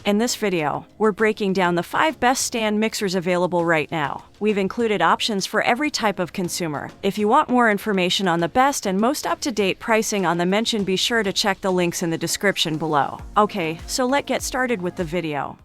In this video, we're breaking down the 5 best stand mixers available right now. We've included options for every type of consumer. If you want more information on the best and most up-to-date pricing on the mention, be sure to check the links in the description below. Okay, so let's get started with the video.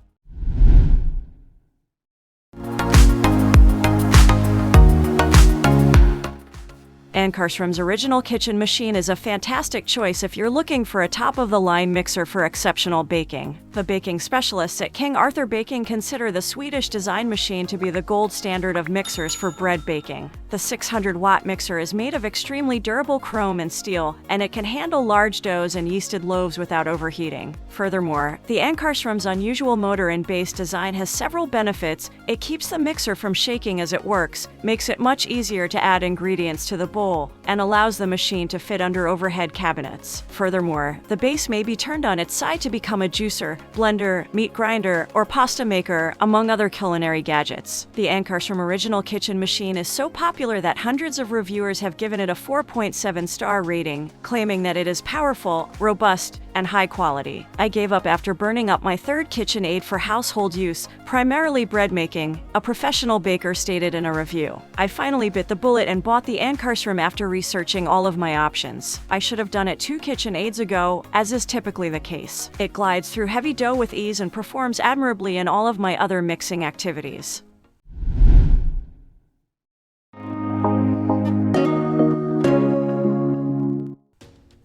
Ankarsrum's original kitchen machine is a fantastic choice if you're looking for a top-of-the-line mixer for exceptional baking. The baking specialists at King Arthur Baking consider the Swedish design machine to be the gold standard of mixers for bread baking. The 600-watt mixer is made of extremely durable chrome and steel, and it can handle large doughs and yeasted loaves without overheating. Furthermore, the Ankarsrum's unusual motor and base design has several benefits. It keeps the mixer from shaking as it works, makes it much easier to add ingredients to the bowl, and allows the machine to fit under overhead cabinets. Furthermore, the base may be turned on its side to become a juicer, blender, meat grinder, or pasta maker, among other culinary gadgets. The Ankarsrum original kitchen machine is so popular that hundreds of reviewers have given it a 4.7-star rating, claiming that it is powerful, robust, and high quality. I gave up after burning up my third KitchenAid for household use, primarily bread making, a professional baker stated in a review. I finally bit the bullet and bought the Ankarsrum after researching all of my options. I should have done it 2 KitchenAids ago, as is typically the case. It glides through heavy dough with ease and performs admirably in all of my other mixing activities.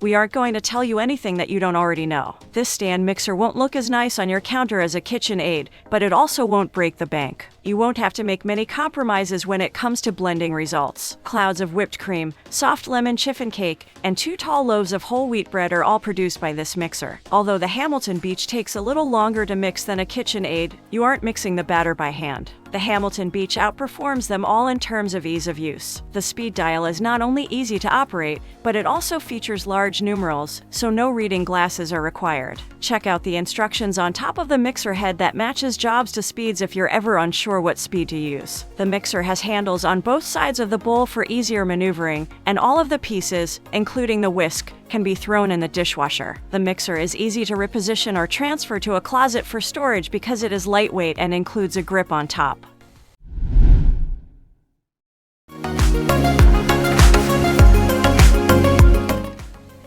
We aren't going to tell you anything that you don't already know. This stand mixer won't look as nice on your counter as a KitchenAid, but it also won't break the bank. You won't have to make many compromises when it comes to blending results. Clouds of whipped cream, soft lemon chiffon cake, and 2 tall loaves of whole wheat bread are all produced by this mixer. Although the Hamilton Beach takes a little longer to mix than a KitchenAid, you aren't mixing the batter by hand. The Hamilton Beach outperforms them all in terms of ease of use. The speed dial is not only easy to operate, but it also features large numerals, so no reading glasses are required. Check out the instructions on top of the mixer head that matches jobs to speeds if you're ever unsure what speed to use. The mixer has handles on both sides of the bowl for easier maneuvering, and all of the pieces, including the whisk, can be thrown in the dishwasher. The mixer is easy to reposition or transfer to a closet for storage because it is lightweight and includes a grip on top.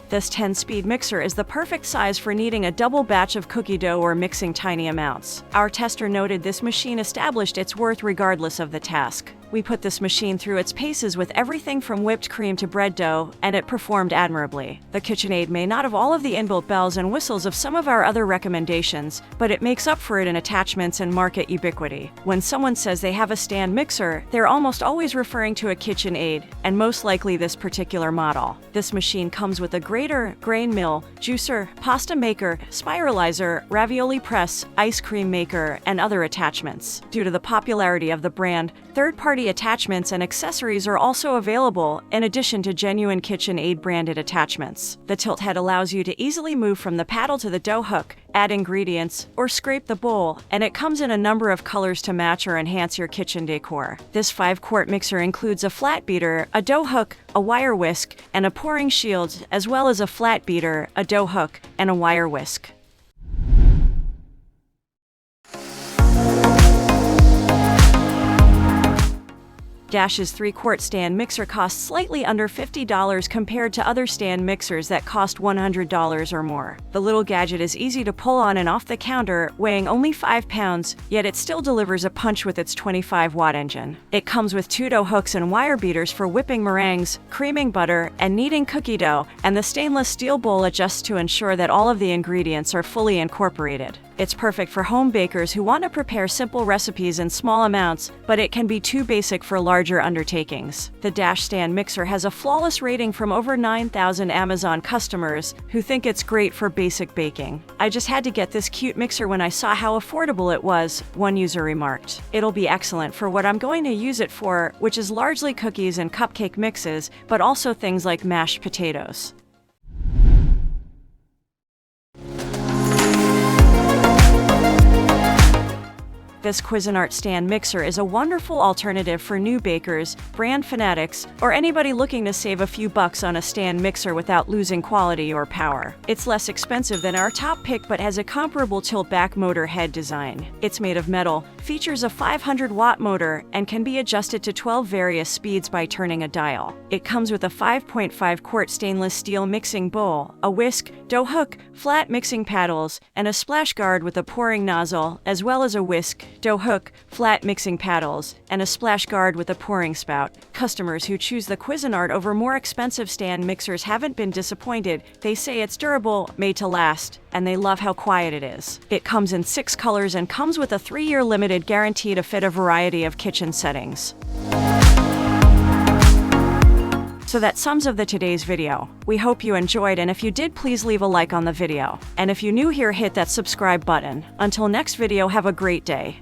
This 10-speed mixer is the perfect size for kneading a double batch of cookie dough or mixing tiny amounts. Our tester noted this machine established its worth regardless of the task. We put this machine through its paces with everything from whipped cream to bread dough, and it performed admirably. The KitchenAid may not have all of the inbuilt bells and whistles of some of our other recommendations, but it makes up for it in attachments and market ubiquity. When someone says they have a stand mixer, they're almost always referring to a KitchenAid, and most likely this particular model. This machine comes with a grater, grain mill, juicer, pasta maker, spiralizer, ravioli press, ice cream maker, and other attachments. Due to the popularity of the brand, third-party attachments and accessories are also available, in addition to genuine KitchenAid branded attachments. The tilt head allows you to easily move from the paddle to the dough hook, add ingredients, or scrape the bowl, and it comes in a number of colors to match or enhance your kitchen decor. This 5-quart mixer includes a flat beater, a dough hook, a wire whisk, and a pouring shield, as well as a flat beater, a dough hook, and a wire whisk. Dash's 3-quart stand mixer costs slightly under $50 compared to other stand mixers that cost $100 or more. The little gadget is easy to pull on and off the counter, weighing only 5 pounds, yet it still delivers a punch with its 25-watt engine. It comes with 2 dough hooks and wire beaters for whipping meringues, creaming butter, and kneading cookie dough, and the stainless steel bowl adjusts to ensure that all of the ingredients are fully incorporated. It's perfect for home bakers who want to prepare simple recipes in small amounts, but it can be too basic for larger undertakings. The Dash stand mixer has a flawless rating from over 9,000 Amazon customers who think it's great for basic baking. "I just had to get this cute mixer when I saw how affordable it was," one user remarked. "It'll be excellent for what I'm going to use it for, which is largely cookies and cupcake mixes, but also things like mashed potatoes." This Cuisinart stand mixer is a wonderful alternative for new bakers, brand fanatics, or anybody looking to save a few bucks on a stand mixer without losing quality or power. It's less expensive than our top pick but has a comparable tilt-back motor head design. It's made of metal, features a 500-watt motor, and can be adjusted to 12 various speeds by turning a dial. It comes with a 5.5 quart stainless steel mixing bowl, a whisk, dough hook, flat mixing paddles, and a splash guard with a pouring nozzle, as well as a whisk, dough hook, flat mixing paddles, and a splash guard with a pouring spout. Customers who choose the Cuisinart over more expensive stand mixers haven't been disappointed. They say it's durable, made to last, and they love how quiet it is. It comes in 6 colors and comes with a 3-year limited guarantee to fit a variety of kitchen settings. So that sums up today's video. We hope you enjoyed, and if you did, please leave a like on the video. And if you're new here, hit that subscribe button. Until next video, have a great day.